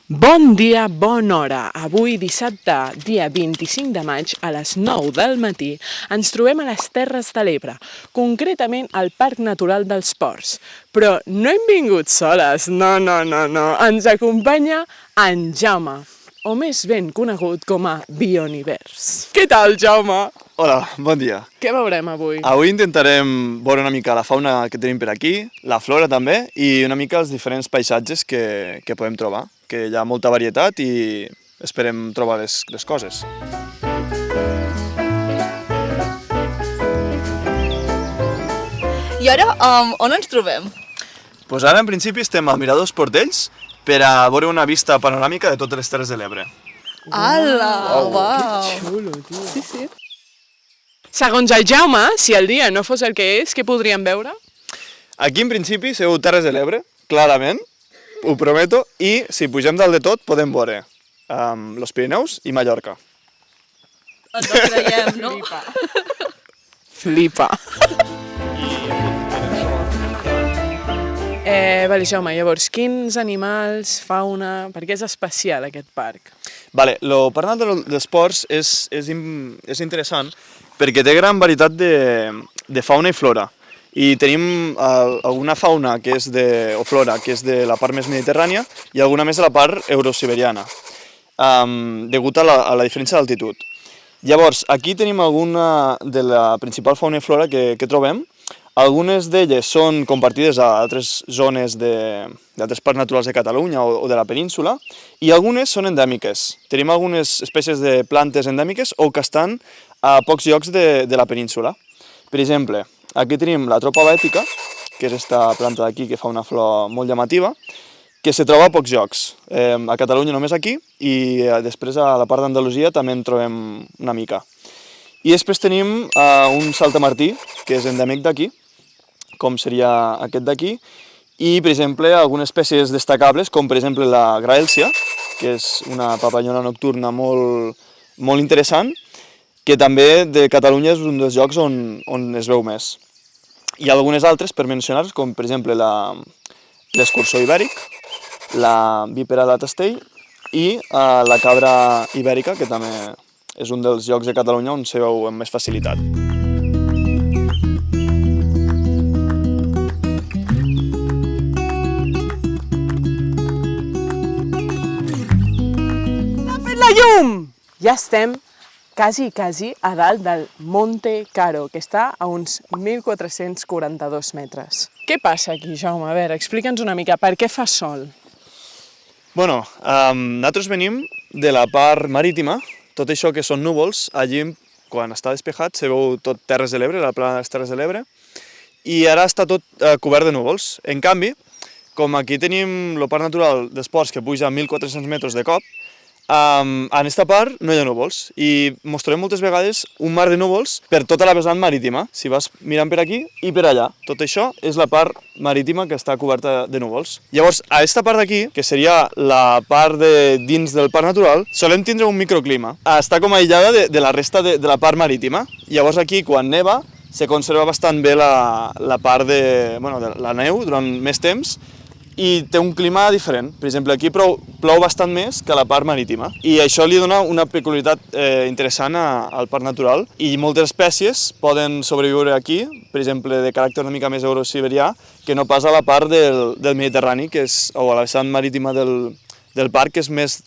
Bon dia, bona hora. Avui, dissabte, dia 25 de maig, a les 9 del matí, ens trobem a les Terres de l'Ebre, concretament al Parc Natural dels Ports. Però no hem vingut soles, no. Ens acompanya en Jaume, o més ben conegut com a Bionivers. Què tal, Jaume? Hola, bon dia. Què veurem avui? Avui intentarem veure una mica la fauna que tenim per aquí, la flora també, i una mica els diferents paisatges que podem trobar, que hi ha molta varietat i esperem trobar les coses. I ara, on ens trobem? Pues ara, en principi, estem al Mirador dels Portells per a veure una vista panoràmica de totes les Terres de l'Ebre. Ala, uau! Que xulo, tio. Sí. Segons el Jaume, si el dia no fos el que és, què podríem veure? Aquí, en principi, segur Terres de l'Ebre, clarament, ho prometo, i si pugem dalt de tot podem veure los Pirineus i Mallorca. Ens ho creiem, no? Flipa. Vale, Jaume, llavors, quins animals, fauna... Per què és especial aquest parc? Vale, el Parc Natural dels Ports és interessant perquè té gran varietat de fauna i flora. I tenim alguna fauna o flora que és de la part més mediterrània i alguna més de la part eurosiberiana, degut a la diferència d'altitud. Llavors, aquí tenim alguna de la principal fauna i flora que trobem. Algunes d'elles són compartides a altres zones d'altres parcs naturals de Catalunya o de la península i algunes són endèmiques. Tenim algunes espècies de plantes endèmiques o que estan a pocs llocs de la península. Per exemple, aquí tenim la tropa bètica, que és aquesta planta d'aquí que fa una flor molt llamativa, que se troba a pocs llocs. A Catalunya només aquí i després a la part d'Andalusia també en trobem una mica. I després tenim un saltamartí, que és endèmic d'aquí, com seria aquest d'aquí, i, per exemple, algunes espècies destacables, com per exemple la graèlcia, que és una papallona nocturna molt interessant, que també de Catalunya és un dels llocs on es veu més. Hi ha algunes altres per mencionar, com per exemple l'escurçó ibèric, la vípera de Tastell i la cabra ibèrica, que també és un dels llocs de Catalunya on se veu amb més facilitat. La llum! Ja estem quasi a dalt del Monte Caro, que està a uns 1.442 metres. Què passa aquí, Jaume? A veure, explica'ns una mica, per què fa sol? Bueno, nosaltres venim de la part marítima, tot això que són núvols, allí quan està despejat se veu tot Terres de l'Ebre, la plana de les Terres de l'Ebre, i ara està tot cobert de núvols. En canvi, com aquí tenim el Parc Natural dels Ports que puja a 1.400 metres de cop, en aquesta part no hi ha núvols i mostrarem moltes vegades un mar de núvols per tota la vessant marítima. Si vas mirant per aquí i per allà, tot això és la part marítima que està coberta de núvols. Llavors, a aquesta part d'aquí, que seria la part de dins del parc natural, solem tindre un microclima. Està com aïllada de la resta de la part marítima. Llavors aquí, quan neva, se conserva bastant bé la part de la neu durant més temps i té un clima diferent. Per exemple, aquí plou bastant més que a la part marítima i això li dona una peculiaritat interessant al parc natural i moltes espècies poden sobreviure aquí, per exemple, de caràcter una mica més eurosiberià, que no pas a la part del Mediterrani, o a la vessant marítima del parc, que és més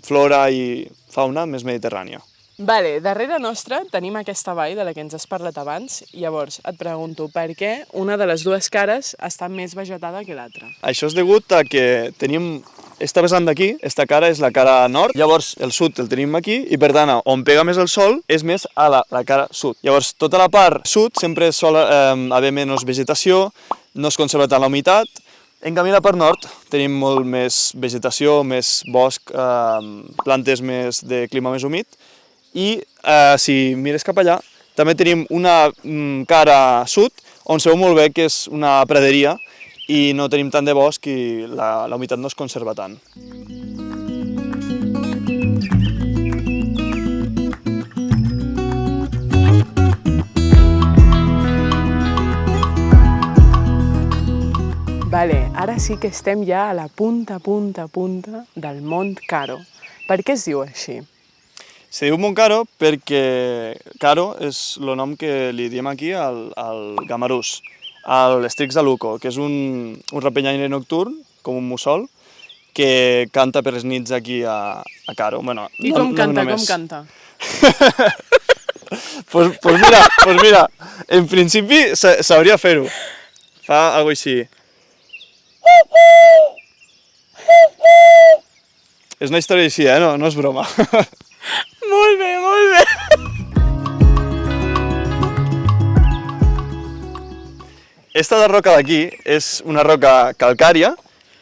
flora i fauna més mediterrània. Vale, darrere nostra tenim aquesta vall de la que ens has parlat abans. Llavors, et pregunto, per què una de les dues cares està més vegetada que l'altra? Això és degut a que tenim esta vessant d'aquí, esta cara és la cara nord, llavors el sud el tenim aquí i per tant on pega més el sol és més a la cara sud. Llavors tota la part sud sempre sol haver menys vegetació, no es conserva tant la humitat. En canvi, a la part nord tenim molt més vegetació, més bosc, plantes més de clima més humit. I si mires cap allà, també tenim una cara sud on se veu molt bé que és una praderia i no tenim tant de bosc i la humitat no es conserva tant. Vale, ara sí que estem ja a la punta del Mont Caro. Per què es diu així? Se diu Mont Caro perquè Caro és el nom que li diem aquí al gamarús, a l'Strix de Luco, que és un rapenyaire nocturn, com un mussol, que canta per les nits aquí a Caro. Bueno, I com canta? Pues mira, en principi sabria fer-ho. Fa alguna cosa així. És una història així, no és broma. Molt bé, molt bé. Esta de roca d'aquí és una roca calcària,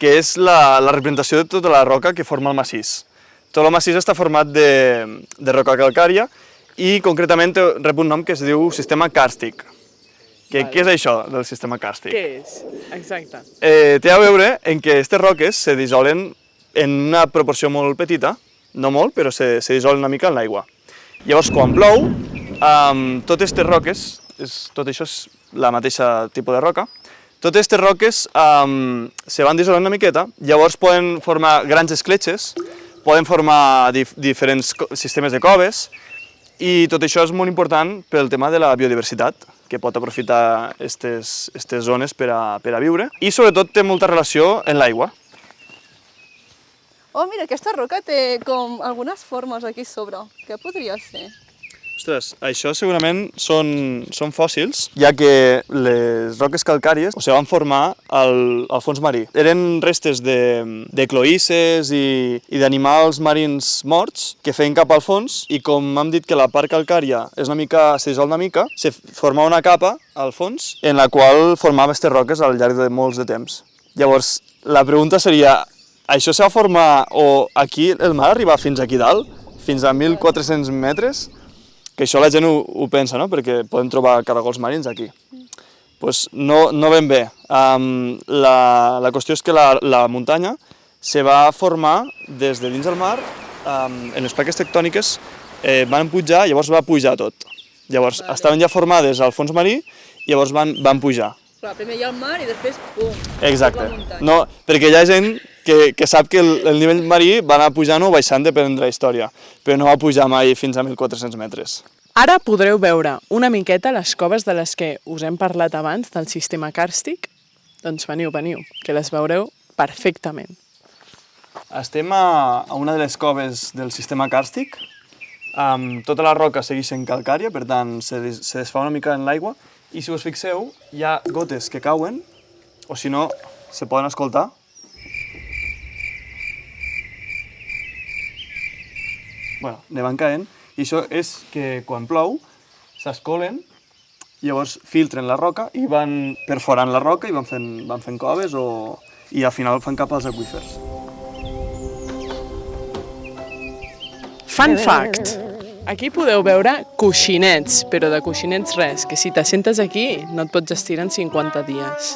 que és la representació de tota la roca que forma el massís. Tot el massís està format de roca calcària i concretament rep un nom que es diu sistema càrstic. Què és això del sistema càrstic? Què és? Exacte. Té a veure en què aquestes roques se dissolen en una proporció molt petita, no molt, però se dissolen una mica en l'aigua. Llavors, quan plou, totes aquestes roques, tot això és la mateixa tipus de roca, totes aquestes roques se van dissolant una miqueta, llavors poden formar grans escletxes, poden formar diferents sistemes de coves, i tot això és molt important pel tema de la biodiversitat, que pot aprofitar aquestes zones per a viure, i sobretot té molta relació en l'aigua. Oh, mira, aquesta roca té com algunes formes aquí sobre. Què podria ser? Ostres, això segurament són fòssils, ja que les roques calcàries se van formar al fons marí. Eren restes de cloïsses i d'animals marins morts que feien cap al fons, i com hem dit que la part calcària se dissol una mica, se formava una capa al fons en la qual formava aquestes roques al llarg de molts de temps. Llavors, la pregunta seria, això se va formar o aquí el mar arriba fins aquí dalt, fins a 1.400 metres? Que això la gent ho pensa, no? Perquè podem trobar caragols marins aquí. Pues no ben bé. La qüestió és que la muntanya se va formar des de dins del mar, en les plaques tectòniques van pujar, llavors va pujar tot. Llavors estaven ja formades al fons marí i llavors van pujar. Clar, primer hi ha el mar i després, pum, Exacte. la muntanya. No, perquè hi ha gent que sap que el nivell marí va anar pujant o baixant depenent de la història, però no va pujar mai fins a 1.400 metres. Ara podreu veure una miqueta les coves de les que us hem parlat abans, del sistema càrstic. Doncs veniu, que les veureu perfectament. Estem a una de les coves del sistema càrstic. Tota la roca segueix sent calcària, per tant se desfà una mica en l'aigua, i si us fixeu hi ha gotes que cauen, o si no se poden escoltar. Bueno, ne van caent, i això és que quan plou s'escolen, llavors filtren la roca i van perforant la roca i van fent coves i al final fan cap als aqüífers. Fun fact! Aquí podeu veure coixinets, però de coixinets res, que si t'assentes aquí no et pots estirar en 50 dies.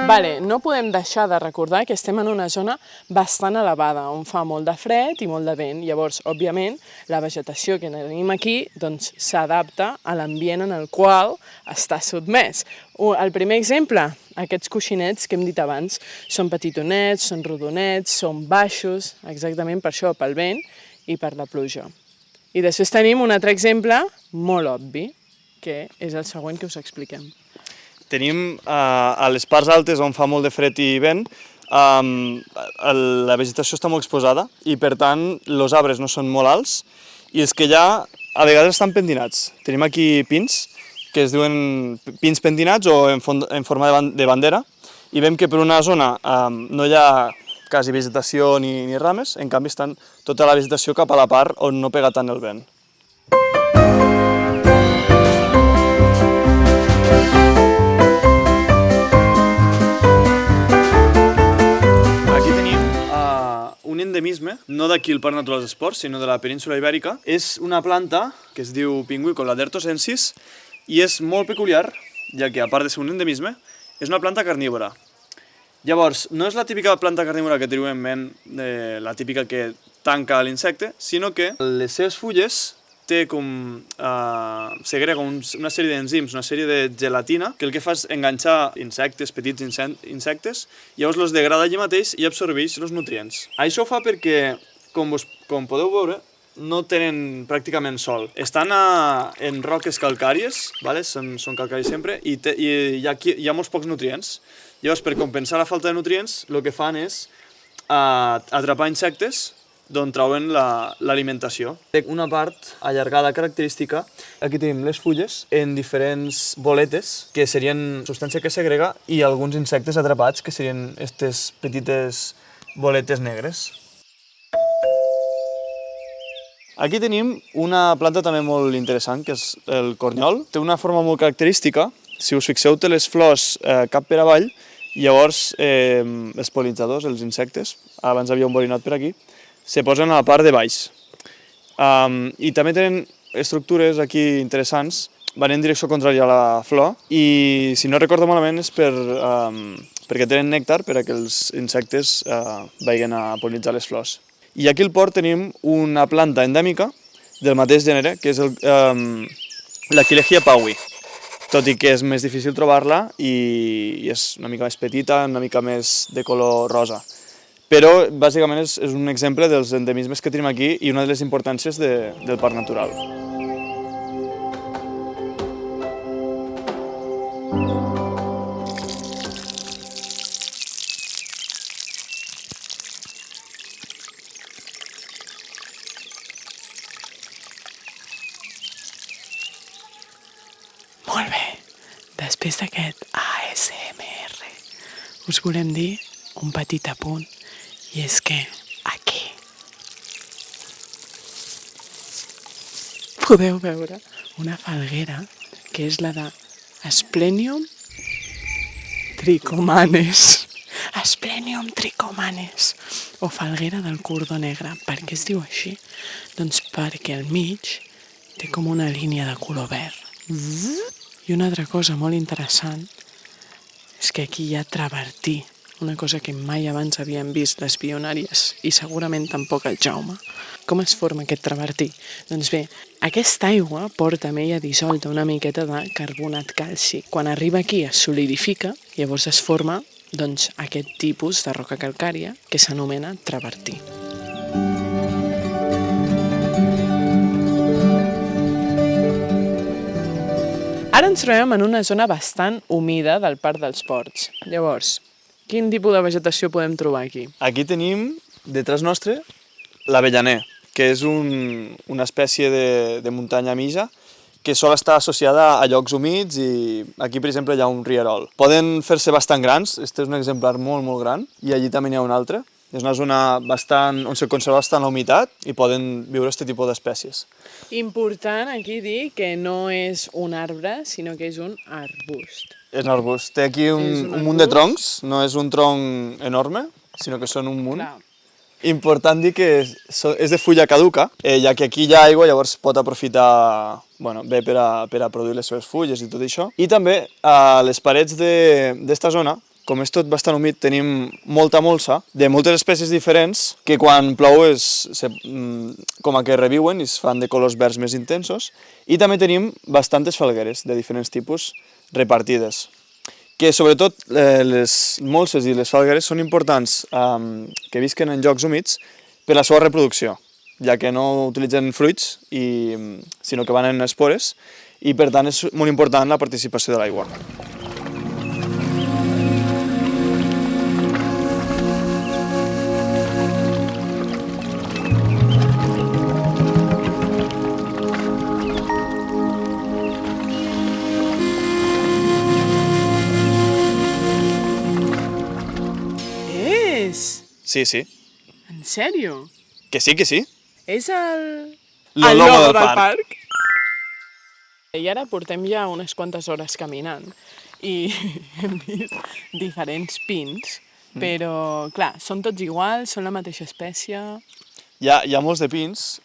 Vale, no podem deixar de recordar que estem en una zona bastant elevada, on fa molt de fred i molt de vent. Llavors, òbviament, la vegetació que tenim aquí s'adapta a l'ambient en el qual està sotmès. El primer exemple, aquests coixinets que hem dit abans, són petitonets, són rodonets, són baixos, exactament per això, pel vent i per la pluja. I després tenim un altre exemple molt obvi, que és el següent que us expliquem. Tenim a les parts altes on fa molt de fred i vent, la vegetació està molt exposada i per tant els arbres no són molt alts i els que hi ha a vegades estan pentinats. Tenim aquí pins que es diuen pins pentinats o en forma de bandera i veiem que per una zona no hi ha quasi vegetació ni rames, en canvi estan tota la vegetació cap a la part on no pega tant el vent. Un endemisme, no d'aquí el Parc Natural dels Esports, sinó de la península Ibèrica. És una planta que es diu Pinguicola dertosensis i és molt peculiar, ja que a part de ser un endemisme, és una planta carnívora. Llavors, no és la típica planta carnívora que teniu en ment, la típica que tanca l'insecte, sinó que les seves fulles té com... segrega una sèrie d'enzims, una sèrie de gelatina, que el que fa és enganxar insectes, petits insectes, llavors els degrada allí mateix i absorbeix els nutrients. Això ho fa perquè, com podeu veure, no tenen pràcticament sol. Estan en roques calcàries, ¿vale? Són calcàries sempre, i hi ha molts pocs nutrients. Llavors, per compensar la falta de nutrients, el que fan és atrapar insectes d'on trauen l'alimentació. Té una part allargada característica. Aquí tenim les fulles en diferents boletes, que serien substància que segrega, i alguns insectes atrapats, que serien aquestes petites boletes negres. Aquí tenim una planta també molt interessant, que és el cornyol. Té una forma molt característica. Si us fixeu, té les flors cap per avall, i llavors els pol·linitzadors, els insectes, abans havia un borinot per aquí, se posen a la part de baix. I també tenen estructures aquí interessants, van en direcció contrària a la flor, i si no recordo malament és perquè tenen nèctar per a que els insectes vagin a pol·linitzar les flors. I aquí al port tenim una planta endèmica del mateix gènere, que és l'Aquilegia paui, tot i que és més difícil trobar-la i és una mica més petita, una mica més de color rosa. Però bàsicament és un exemple dels endemismes que tenim aquí i una de les importàncies del parc natural. Molt bé, després d'aquest ASMR us volem dir un petit apunt, i és que aquí podeu veure una falguera que és la de Asplenium trichomanes. Asplenium trichomanes, o falguera del cordó negre. Per què es diu així? Doncs perquè al mig té com una línia de color verd. I una altra cosa molt interessant és que aquí hi ha travertí, una cosa que mai abans havien vist les pionàries i segurament tampoc el Jaume. Com es forma aquest travertí? Doncs bé, aquesta aigua porta amb ella dissolta una miqueta de carbonat calci. Quan arriba aquí es solidifica, llavors es forma aquest tipus de roca calcària que s'anomena travertí. Ara ens trobem en una zona bastant humida del Parc dels Ports. Llavors, quin tipus de vegetació podem trobar aquí? Aquí tenim, detrás nostre, l'avellaner, que és una espècie de muntanya mija que sol estar associada a llocs humits, i aquí, per exemple, hi ha un rierol. Poden fer-se bastant grans, este és un exemplar molt, molt gran, i allí també n'hi ha un altre. És una zona on se conserva bastant la humitat i poden viure aquest tipus d'espècies. Important aquí dir que no és un arbre, sinó que és un arbust. És un arbust. Té aquí un munt de troncs, no és un tronc enorme, sinó que són un munt. Clar. Important dir que és de fulla caduca, ja que aquí hi ha aigua, llavors pot aprofitar bé per a produir les seves fulles i tot això. I també a les parets d'esta zona, com és tot bastant humit, tenim molta molsa de moltes espècies diferents que quan plou com que reviuen i es fan de colors verds més intensos. I també tenim bastantes falgueres de diferents tipus repartides, que sobretot les molses i les falgueres són importants que visquen en llocs humits per la seva reproducció, ja que no utilitzen fruits, sinó que van en espores, i per tant és molt important la participació de l'aigua. Sí, sí. En sèrio? Que sí, que sí. És el logo del parc. I ara portem ja unes quantes hores caminant i hem vist diferents pins, però, clar, són tots iguals, són la mateixa espècie. Hi ha molts de pins,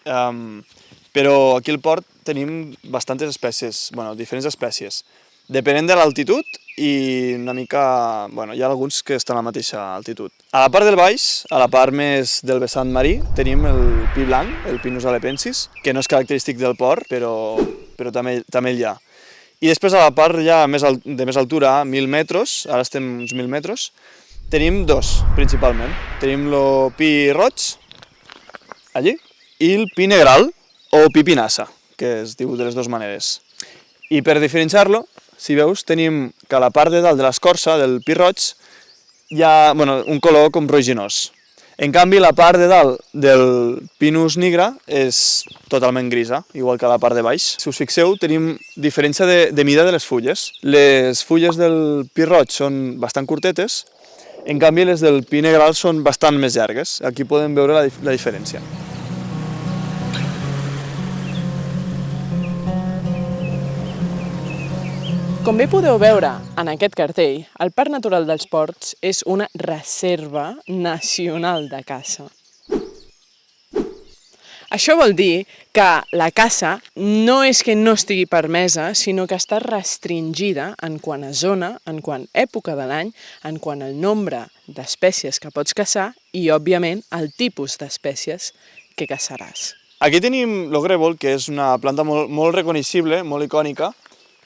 però aquí al port tenim bastantes espècies, diferents espècies. depenent de l'altitud i una mica, bueno, hi ha alguns que estan a la mateixa altitud. A la part del baix, a la part més del vessant marí, tenim el pi blanc, el Pinus halepensis, que no és característic del port, però també hi ha. I després a la part ja de més altura, 1.000 metres, ara estem uns 1.000 metres, tenim dos, principalment. Tenim el pi roig, allí, i el pi negral, o pi pinassa, que es diu de les dues maneres. I per diferenciar-lo, si veus, tenim que a la part de dalt de l'escorça, del pi roig, hi ha un color com roginós. En canvi, la part de dalt del Pinus nigra és totalment grisa, igual que a la part de baix. Si us fixeu, tenim diferència de mida de les fulles. Les fulles del pi roig són bastant curtetes, en canvi les del pi negral són bastant més llargues. Aquí podem veure la diferència. Com bé podeu veure en aquest cartell, el Parc Natural dels Ports és una reserva nacional de caça. Això vol dir que la caça no és que no estigui permesa, sinó que està restringida en quant a zona, en quant a època de l'any, en quant al nombre d'espècies que pots caçar i, òbviament, el tipus d'espècies que caçaràs. Aquí tenim el grèvol, que és una planta molt reconeixible, molt icònica,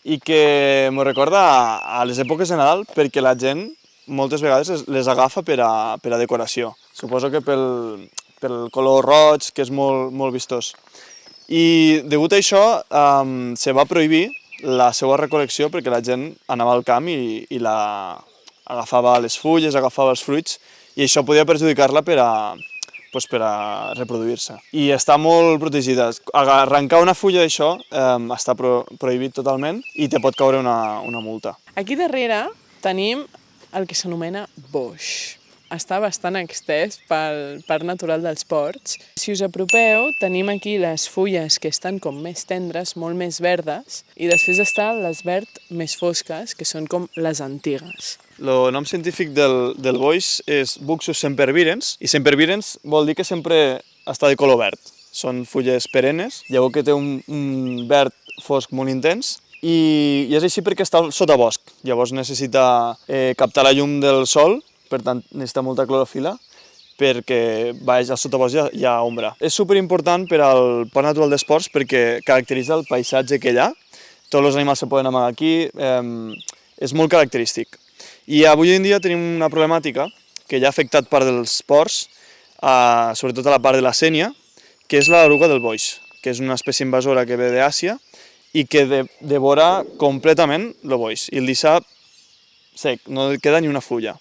i que m'ho recorda a les èpoques de Nadal perquè la gent moltes vegades les agafa per a decoració. Suposo que pel color roig, que és molt vistós. I degut a això se va prohibir la seva recol·lecció perquè la gent anava al camp i agafava les fulles, agafava els fruits i això podia perjudicar-la per a reproduir-se. I està molt protegida. Arrencar una fulla d'això està prohibit totalment i te pot caure una multa. Aquí darrere tenim el que s'anomena boix. Està bastant extès pel Parc Natural dels Ports. Si us apropeu, tenim aquí les fulles que estan com més tendres, molt més verdes, i després estan les verd més fosques, que són com les antigues. El nom científic del boix és Buxus sempervirens, i sempervirens vol dir que sempre està de color verd. Són fulles perennes, llavors que té un verd fosc molt intens, i és així perquè està sota bosc. Llavors necessita captar la llum del sol, per tant necessita molta clorofila, perquè baix al sotabosc hi ha ombra. És superimportant per al Parc Natural dels Ports perquè caracteritza el paisatge que hi ha. Tots els animals se poden amagar aquí, és molt característic. I avui en dia tenim una problemàtica que ja ha afectat part dels ports, sobretot a la part de la Sénia, que és l'eruga del boix, que és una espècie invasora que ve d'Àsia i que devora completament el boix i el deixa sec, no queda ni una fulla.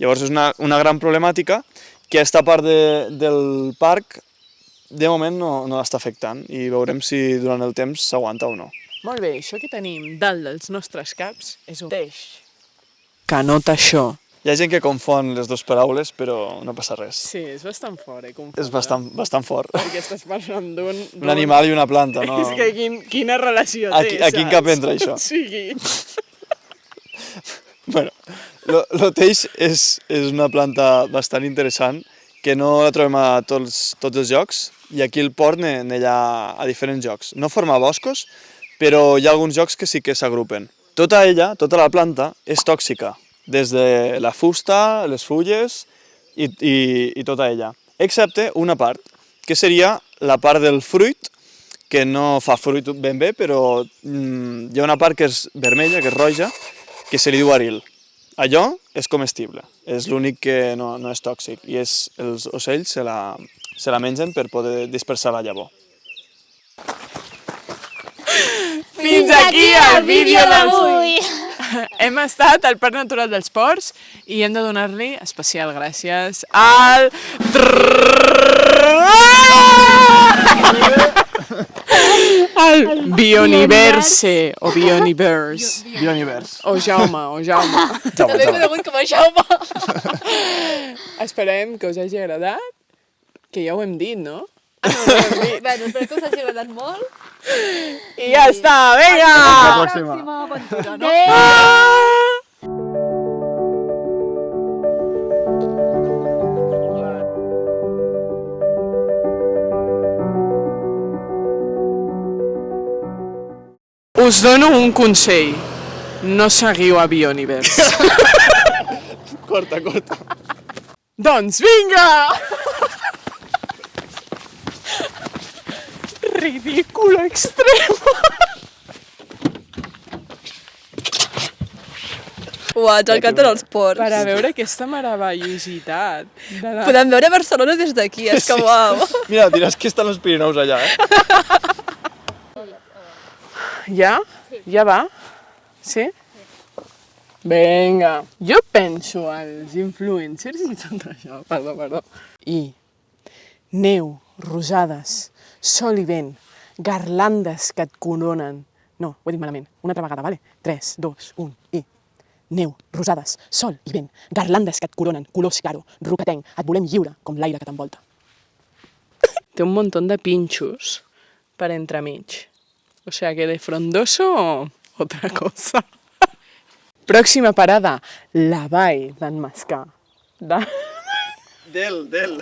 Llavors és una gran problemàtica que aquesta part del parc de moment no l'està afectant i veurem si durant el temps s'aguanta o no. Molt bé, això que tenim dalt dels nostres caps és un teix. Que nota això. Hi ha gent que confon les dues paraules, però no passa res. Sí, és bastant fort, confondre. És bastant fort. Perquè estàs parlant d'un... Un animal i una planta, no? És que quina relació té, a quin cap entra això? O sigui... Bueno, el teix és una planta bastant interessant que no la trobem a tots els llocs i aquí al port n'hi ha a diferents llocs. No forma boscos, però hi ha alguns llocs que sí que s'agrupen. Tota la planta, és tòxica, des de la fusta, les fulles i tota ella, excepte una part, que seria la part del fruit, que no fa fruit ben bé, però hi ha una part que és vermella, que és roja, que se li diu aril. Allò és comestible, és l'únic que no és tòxic, i els ocells se la mengen per poder dispersar la llavor. Fins aquí el vídeo d'avui! Hem estat al Parc Natural dels Ports i hem de donar-li especial gràcies al... al Bioniverse, o Bionivers. Bionivers. O Jaume. També conegut com a Jaume. Esperem que us hagi agradat, que ja ho hem dit, no? Bueno, espero que us hagi agradat molt. I ja està, vinga! La pròxima. Pròxima aventura, no? Us dono un consell. No seguiu a Bioniverse. Corta, corta. Doncs vinga! Ridículo extremo. Uau, ets el cànter als ports. Per a veure aquesta meravellositat. Podem veure Barcelona des d'aquí, és que uau. Mira, diràs que estan els Pirineus allà, Ja? Ja va? Sí? Vinga. Jo penso als influencers i tot això. Perdó. I neu, rosades, sol i vent, garlandes que et coronen. No, ho he dit malament. Una altra vegada, vale? 3, 2, 1, i... Neu, rosades, sol i vent, garlandes que et coronen, colors claro, roquetenc, et volem lliure com l'aire que t'envolta. Té un montón de pinxos per entremig. O sea que de frondoso, otra cosa. Pròxima parada, la vall d'en Mascar. Del.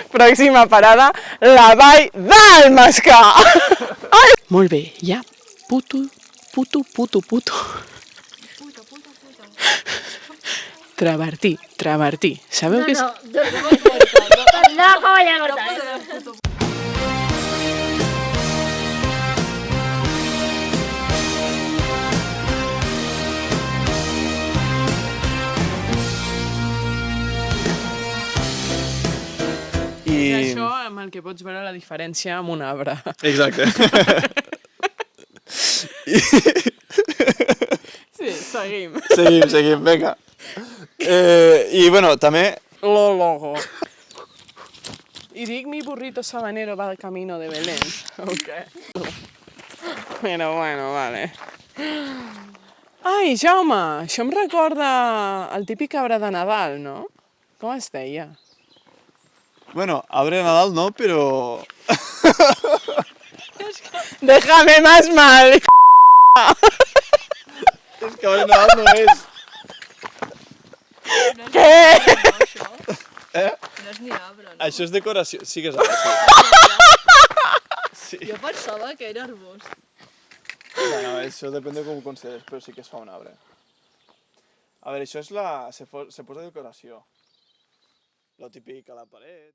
Pròxima parada, la vall del Mascar. Ai! Molt bé, ja. Puto. Travertí. Sabeu què és? No, voy a cortar. És això amb el que pots veure la diferència amb un arbre. Exacte. Sí, seguim. Seguim, vinga. I bueno, també... Lo logo. I dic mi burrito sabanero va al camino de Belén. Ok. Però bueno, vale. Ai, Jaume, això em recorda el típic arbre de Nadal, no? Com es deia? Bueno, arbre de Nadal no, però... Déjame más mal. És que arbre de Nadal no és. Què? No és ni arbre, no? Això és decoració. Sí que és arbre, sí. Jo pensava que era arbust. Bueno, això depèn de com ho consideres, però sí que es fa un arbre. A veure, això és la... se posa decoració. Lo típic a la paret...